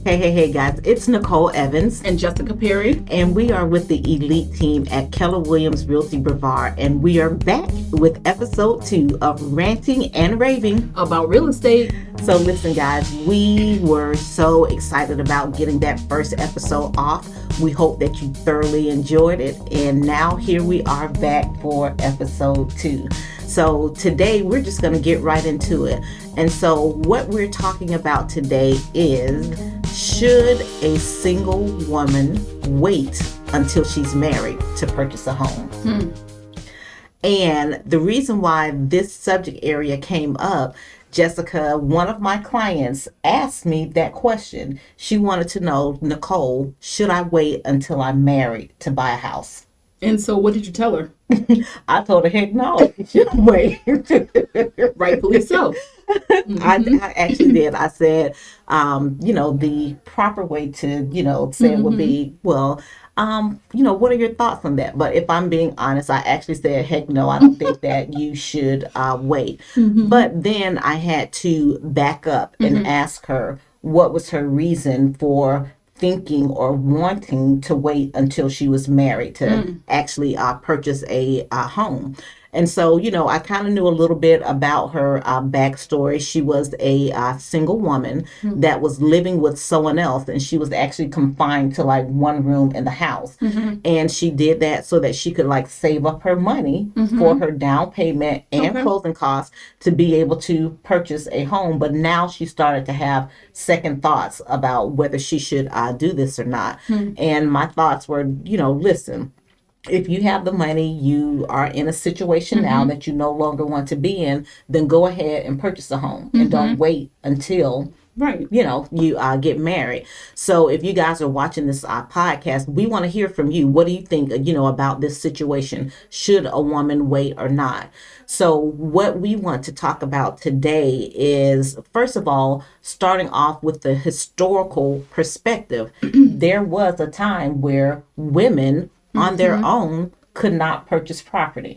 Hey, guys, it's Nicole Evans and Jessica Perry, and we are with the elite team at Keller Williams Realty Brevard, and we are back with episode 2 of Ranting and Raving about real estate. So listen, guys, we were so excited about getting that first episode off. We hope that you thoroughly enjoyed it, and now here we are back for episode 2. So today we're just going to get right into it. And so what we're talking about today is, should a single woman wait until she's married to purchase a home? And the reason why this subject area came up, Jessica, one of my clients, asked me that question. She wanted to know, Nicole, should I wait until I'm married to buy a house? And so what did you tell her? I told her, heck no, you shouldn't wait. Rightfully so. I actually did. I said, the proper way to, say it would be, well, what are your thoughts on that? But if I'm being honest, I actually said, heck no, I don't think that you should wait. But then I had to back up and ask her what was her reason for thinking or wanting to wait until she was married to actually purchase a home. And so, I kind of knew a little bit about her backstory. She was a single woman that was living with someone else, and she was actually confined to like one room in the house. And she did that so that she could like save up her money for her down payment and closing costs to be able to purchase a home. But now she started to have second thoughts about whether she should do this or not. And my thoughts were, listen, if you have the money, you are in a situation now that you no longer want to be in, then go ahead and purchase a home and don't wait until, you get married. So if you guys are watching this podcast, we want to hear from you. What do you think, about this situation? Should a woman wait or not? So what we want to talk about today is, first of all, starting off with the historical perspective. There was a time where women on their own could not purchase property.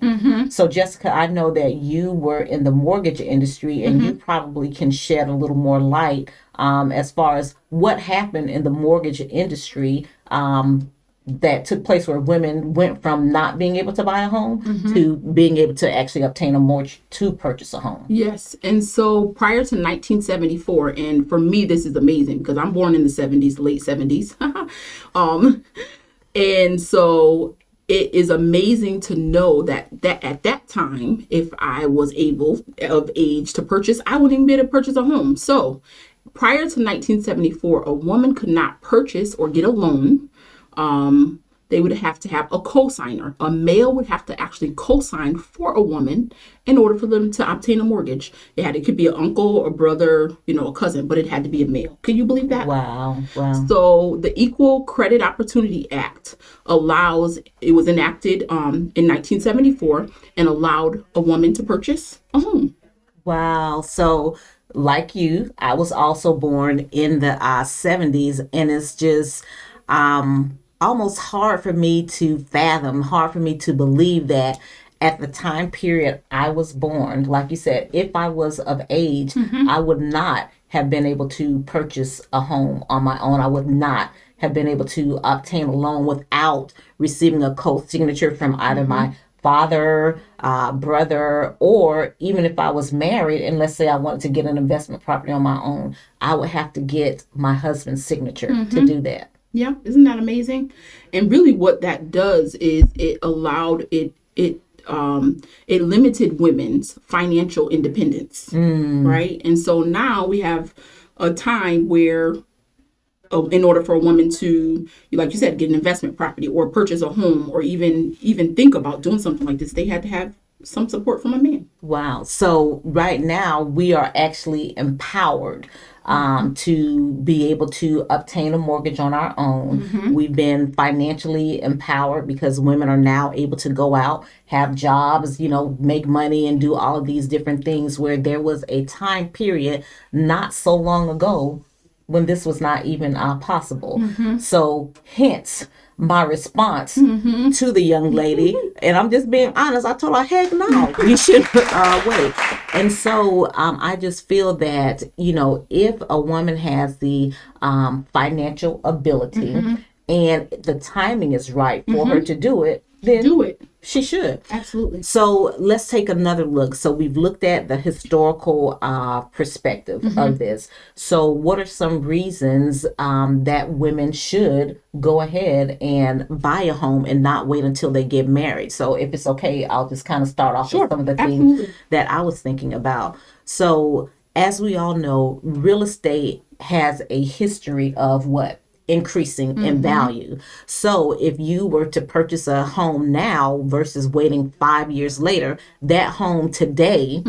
So Jessica, I know that you were in the mortgage industry, and you probably can shed a little more light as far as what happened in the mortgage industry that took place, where women went from not being able to buy a home to being able to actually obtain a mortgage to purchase a home. Yes. And so prior to 1974, and for me, this is amazing because I'm born in the 70s, late 70s. And so it is amazing to know that at that time, if I was of age to purchase, I wouldn't even be able to purchase a home. So prior to 1974, a woman could not purchase or get a loan. They would have to have a co-signer. A male would have to actually co-sign for a woman in order for them to obtain a mortgage. It could be an uncle, a brother, a cousin, but it had to be a male. Can you believe that? Wow. So the Equal Credit Opportunity Act it was enacted in 1974 and allowed a woman to purchase a home. Wow. So like you, I was also born in the 70s, and it's just almost hard for me to fathom, hard for me to believe that at the time period I was born, like you said, if I was of age, I would not have been able to purchase a home on my own. I would not have been able to obtain a loan without receiving a co-signature from either my father, brother, or even if I was married, and let's say I wanted to get an investment property on my own, I would have to get my husband's signature to do that. Yeah, isn't that amazing? And really what that does is it limited women's financial independence, right? And so now we have a time where in order for a woman to, like you said, get an investment property or purchase a home or even think about doing something like this, they had to have some support from a man. Wow. So right now we are actually empowered to be able to obtain a mortgage on our own. We've been financially empowered because women are now able to go out, have jobs, make money and do all of these different things, where there was a time period not so long ago when this was not even possible. So hence my response to the young lady, and I'm just being honest, I told her, heck no, you should wait. And so I just feel that, if a woman has the financial ability and the timing is right for her to do it, then Do it. she should. Absolutely. So let's take another look. So we've looked at the historical perspective of this. So what are some reasons that women should go ahead and buy a home and not wait until they get married? So if it's okay, I'll just kind of start off with some of the things that I was thinking about. So as we all know, real estate has a history of what? Increasing in value. So if you were to purchase a home now versus waiting 5 years later, that home today,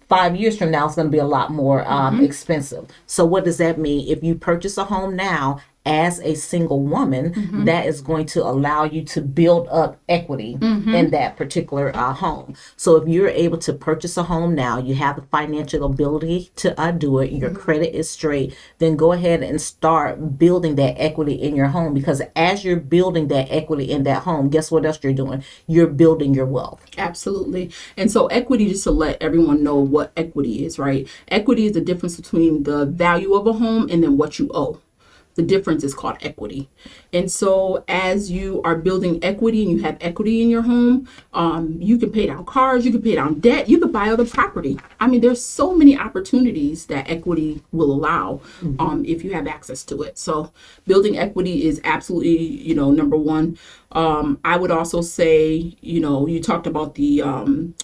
5 years from now, is going to be a lot more expensive. So what does that mean? If you purchase a home now as a single woman, that is going to allow you to build up equity in that particular home. So if you're able to purchase a home now, you have the financial ability to do it, your credit is straight, then go ahead and start building that equity in your home, because as you're building that equity in that home, guess what else you're doing? You're building your wealth. Absolutely. And so equity, just to let everyone know what equity is, right? Equity is the difference between the value of a home and then what you owe. The difference is called equity. And so as you are building equity and you have equity in your home, you can pay down cars, you can pay down debt, you could buy other property. I mean, there's so many opportunities that equity will allow if you have access to it. So building equity is absolutely, number one. I would also say, you talked about the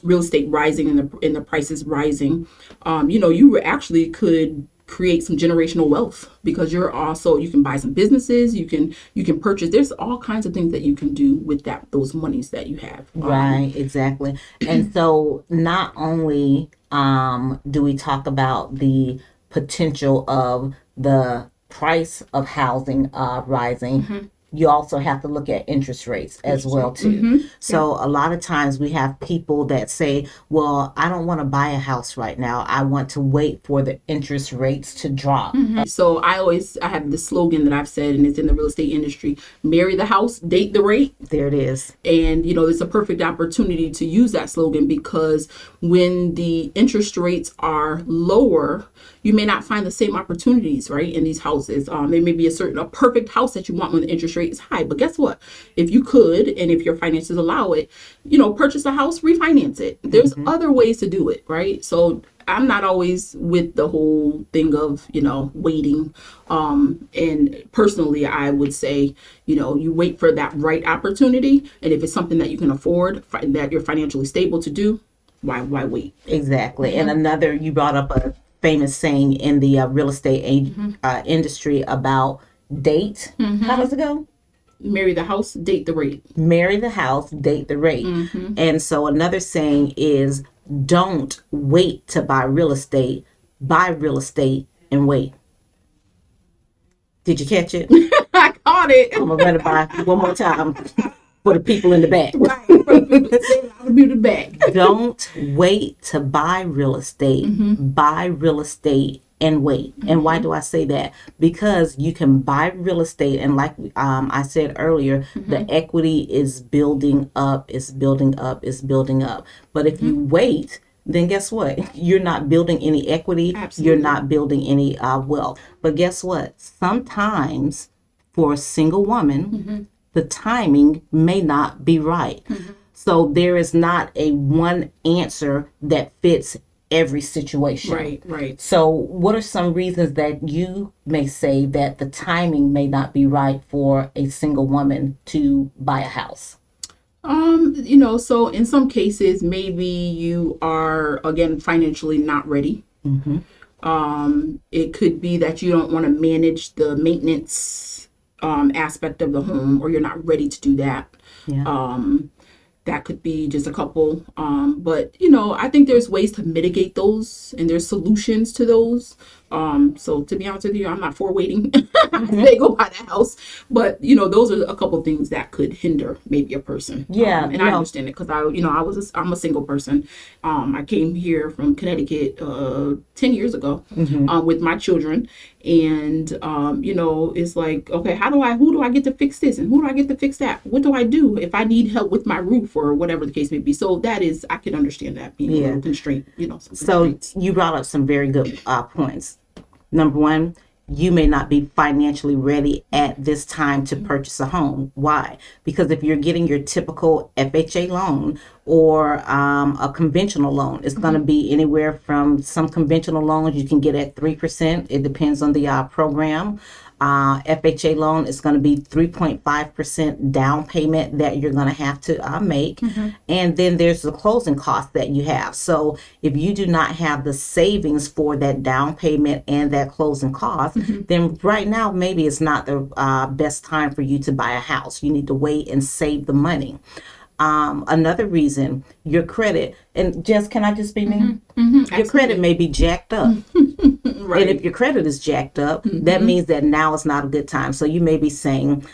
real estate rising and the prices rising. You actually could create some generational wealth, because you can buy some businesses, you can purchase. There's all kinds of things that you can do with those monies that you have. Right, exactly. And so not only do we talk about the potential of the price of housing rising, you also have to look at interest rates as well too. So a lot of times we have people that say, well, I don't want to buy a house right now. I want to wait for the interest rates to drop. So I have this slogan that I've said, and it's in the real estate industry: marry the house, date the rate. There it is. And, it's a perfect opportunity to use that slogan, because when the interest rates are lower, you may not find the same opportunities, right, in these houses. There may be a perfect house that you want when the interest rate is high. But guess what? If you could, and if your finances allow it, purchase a house, refinance it. There's other ways to do it, right? So I'm not always with the whole thing of, waiting. And personally, I would say, you wait for that right opportunity. And if it's something that you can afford, that you're financially stable to do, why wait? Exactly. And another, you brought up a famous saying in the real estate industry about date. How does it go? Marry the house, date the rate. Marry the house, date the rate. And so another saying is, don't wait to buy real estate. Buy real estate and wait. Did you catch it? I caught it. I'm going to run it by one more time for the people in the back. Right. For the people in the back. Don't wait to buy real estate. Buy real estate and wait. And why do I say that? Because you can buy real estate, and like I said earlier, the equity is building up, it's building up, it's building up. But if you wait, then guess what? You're not building any equity. Absolutely. You're not building any wealth. But guess what? Sometimes for a single woman, the timing may not be right. So there is not a one answer that fits every situation. Right. So what are some reasons that you may say that the timing may not be right for a single woman to buy a house? So in some cases, maybe you are, again, financially not ready. It could be that you don't want to manage the maintenance aspect of the home, or you're not ready to do that. That could be just a couple. But, I think there's ways to mitigate those, and there's solutions to those. So to be honest with you, I'm not for waiting. They go buy the house, but those are a couple things that could hinder maybe a person. Yeah, And I understand it because I'm a single person. I came here from Connecticut 10 years ago with my children, and it's like, okay, who do I get to fix this, and who do I get to fix that? What do I do if I need help with my roof or whatever the case may be? So I can understand that being a little constraint. So you brought up some very good points. Number one, you may not be financially ready at this time to purchase a home. Why? Because if you're getting your typical FHA loan or a conventional loan, it's going to be anywhere from some conventional loans you can get at 3%. It depends on the program. FHA loan is going to be 3.5% down payment that you're going to have to make. And then there's the closing cost that you have. So if you do not have the savings for that down payment and that closing cost, then right now maybe it's not the best time for you to buy a house. You need to wait and save the money. Another reason, your credit, and Jess, can I just be me? Your credit may be jacked up. Right. And if your credit is jacked up, that means that now is not a good time. So you may be saying,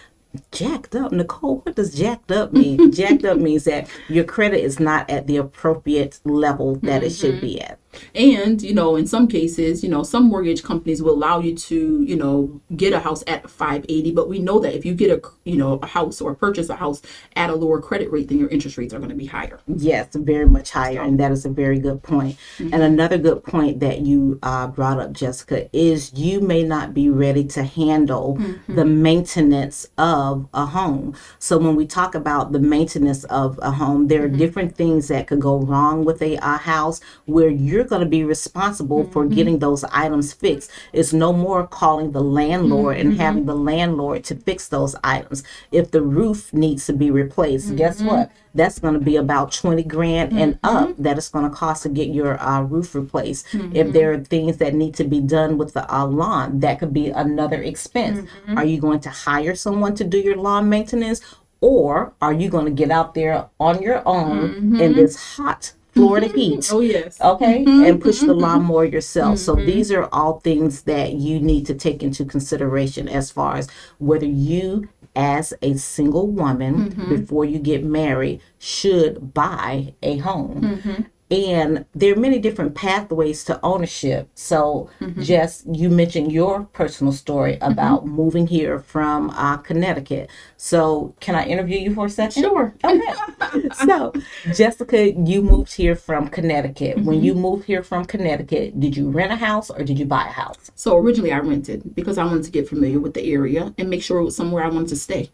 jacked up, Nicole, what does jacked up mean? Jacked up means that your credit is not at the appropriate level that it should be at. And, in some cases, some mortgage companies will allow you to, get a house at 580. But we know that if you get a house or purchase a house at a lower credit rate, then your interest rates are going to be higher. Yes, very much higher. And that is a very good point. And another good point that you brought up, Jessica, is you may not be ready to handle the maintenance of a home. So when we talk about the maintenance of a home, there are different things that could go wrong with a house where you're going to be responsible for getting those items fixed. It's no more calling the landlord and having the landlord to fix those items. If the roof needs to be replaced, guess what? That's going to be about 20 grand and up that it's going to cost to get your roof replaced. If there are things that need to be done with the lawn, that could be another expense. Are you going to hire someone to do your lawn maintenance, or are you going to get out there on your own in this hot Florida heat? Oh, yes. Okay. And push the lawnmower yourself. So these are all things that you need to take into consideration as far as whether you, as a single woman, before you get married, should buy a home. And there are many different pathways to ownership. So, Jess, you mentioned your personal story about moving here from Connecticut. So, can I interview you for a second? Sure. Okay. So, Jessica, you moved here from Connecticut. When you moved here from Connecticut, did you rent a house or did you buy a house? So, originally I rented because I wanted to get familiar with the area and make sure it was somewhere I wanted to stay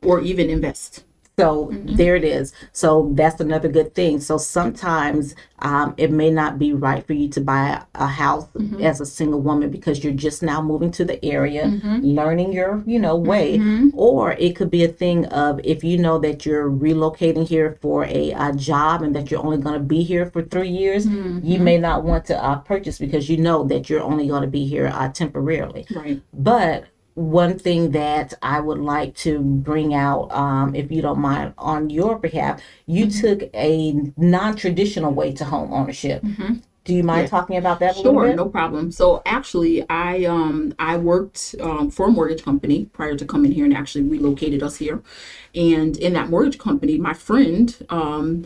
or even invest. So there it is. So that's another good thing. So sometimes it may not be right for you to buy a house as a single woman because you're just now moving to the area, learning your, way. Or it could be a thing of if you know that you're relocating here for a job and that you're only going to be here for 3 years, you may not want to purchase because you know that you're only going to be here temporarily. Right. But one thing that I would like to bring out, if you don't mind, on your behalf, you took a non-traditional way to home ownership. Do you mind talking about that a little bit? Sure, no problem. So actually, I worked for a mortgage company prior to coming here and actually relocated us here. And in that mortgage company, my friend, I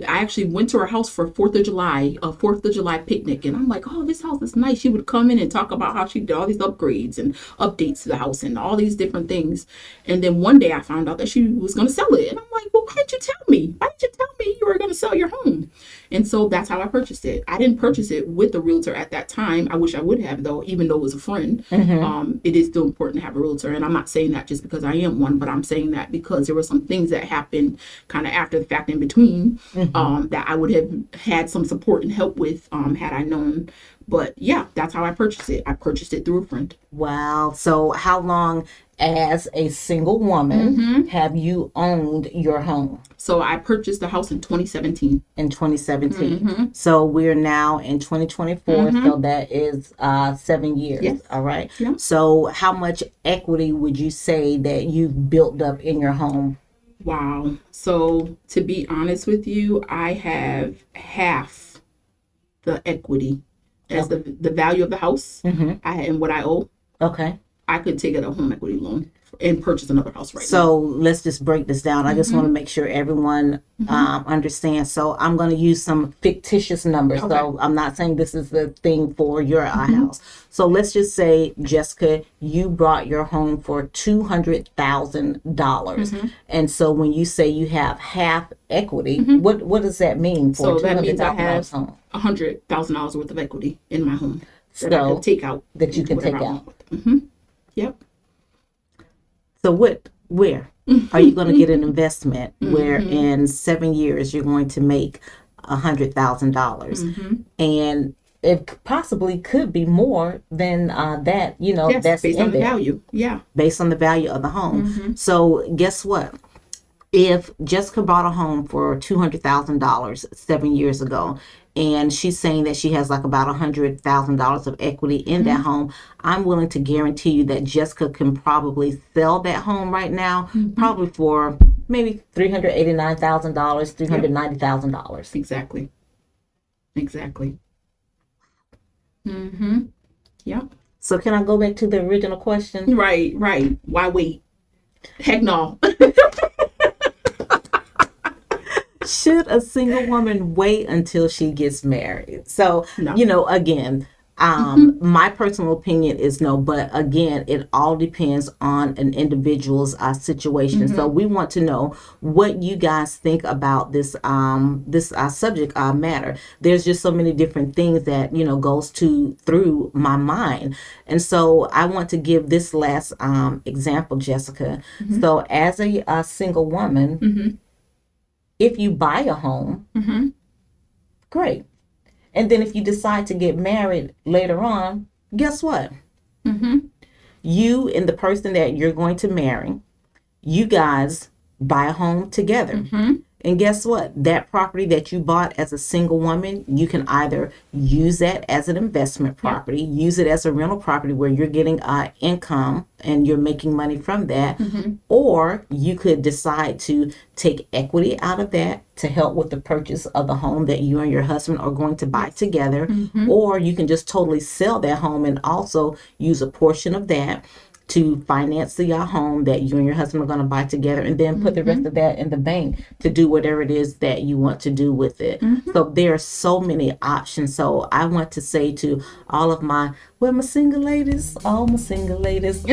actually went to her house for a 4th of July picnic. And I'm like, oh, this house is nice. She would come in and talk about how she did all these upgrades and updates to the house and all these different things. And then one day I found out that she was going to sell it. And I'm like, well, why didn't you tell me? Why didn't you tell me you were going to sell your home? And so that's how I purchased it. I didn't purchase it with a realtor at that time. I wish I would have, though, even though it was a friend. It is still important to have a realtor. And I'm not saying that just because I am one, but I'm saying that because there were some things that happened kind of after the fact in between that I would have had some support and help with had I known. But yeah, that's how I purchased it. I purchased it through a friend. Wow. So how long as a single woman have you owned your home? So I purchased the house in 2017. In 2017. So we're now in 2024. So that is 7 years. Yes. All right. Yeah. So how much equity would you say that you've built up in your home? Wow. So to be honest with you, I have half the equity as the value of the house and what I owe, Okay. I could take out a home equity loan and purchase another house right now. So let's just break this down. I just want to make sure everyone understands. So I'm going to use some fictitious numbers. Okay. So I'm not saying this is the thing for your house. So let's just say, Jessica, you brought your home for $200,000. And so when you say you have half equity, what does that mean for So that means I have home? $100,000 worth of equity in my home that I So can take out. that you can take whatever I out. want. Yep. So where are you going to get an investment where in 7 years you're going to make $100,000, and it possibly could be more than that? Yes, that's based in on the there, value. Yeah. based on the value of the home. So guess what? If Jessica bought a home for $200,000 7 years ago, and she's saying that she has like about $100,000 of equity in that home, I'm willing to guarantee you that Jessica can probably sell that home right now, probably for maybe $389,000, $390,000. Exactly. Yep. So can I go back to the original question? Right. Why wait? Heck no. Should a single woman wait until she gets married? So, No. Again, my personal opinion is no, but again, it all depends on an individual's situation. So we want to know what you guys think about this subject matter. There's just so many different things that goes through my mind, and so I want to give this last example, Jessica. So as a single woman, if you buy a home, great. And then if you decide to get married later on, guess what? You and the person that you're going to marry, you guys buy a home together. And guess what? That property that you bought as a single woman, you can either use that as an investment property, use it as a rental property where you're getting income and you're making money from that, or you could decide to take equity out of that to help with the purchase of the home that you and your husband are going to buy together, or you can just totally sell that home and also use a portion of that to finance the home that you and your husband are going to buy together, and then put the rest of that in the bank to do whatever it is that you want to do with it. So there are so many options. So I want to say to all of my single ladies, all my single ladies,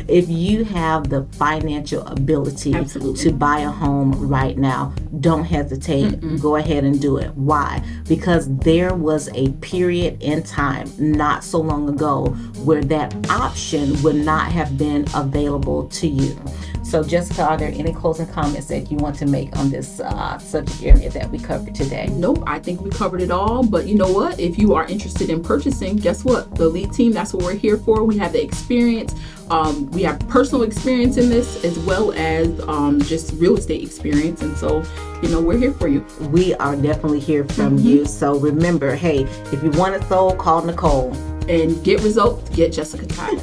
if you have the financial ability to buy a home right now, don't hesitate. Go ahead and do it. Why? Because there was a period in time not so long ago where that option would not have been available to you. So Jessica, are there any closing comments that you want to make on this subject area that we covered today? Nope, I think we covered it all. But you know what? If you are interested in purchasing, guess what? The lead team, that's what we're here for. We have the experience. We have personal experience in this as well as just real estate experience. And so, we're here for you. We are definitely here from you. So remember, hey, if you want it sold, call Nicole. And get results, get Jessica Ty.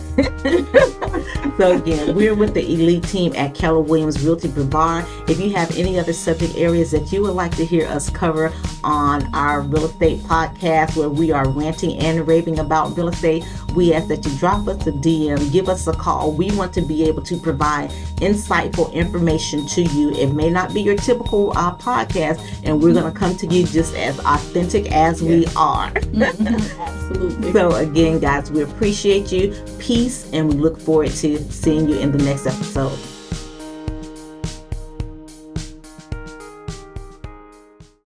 So again, we're with the elite team at Keller Williams Realty Brevard. If you have any other subject areas that you would like to hear us cover on our real estate podcast, where we are ranting and raving about real estate, we ask that you drop us a DM, give us a call. We want to be able to provide insightful information to you. It may not be your typical podcast, and we're going to come to you just as authentic as we are. Absolutely. So again, guys, we appreciate you. Peace, and we look forward to seeing you in the next episode.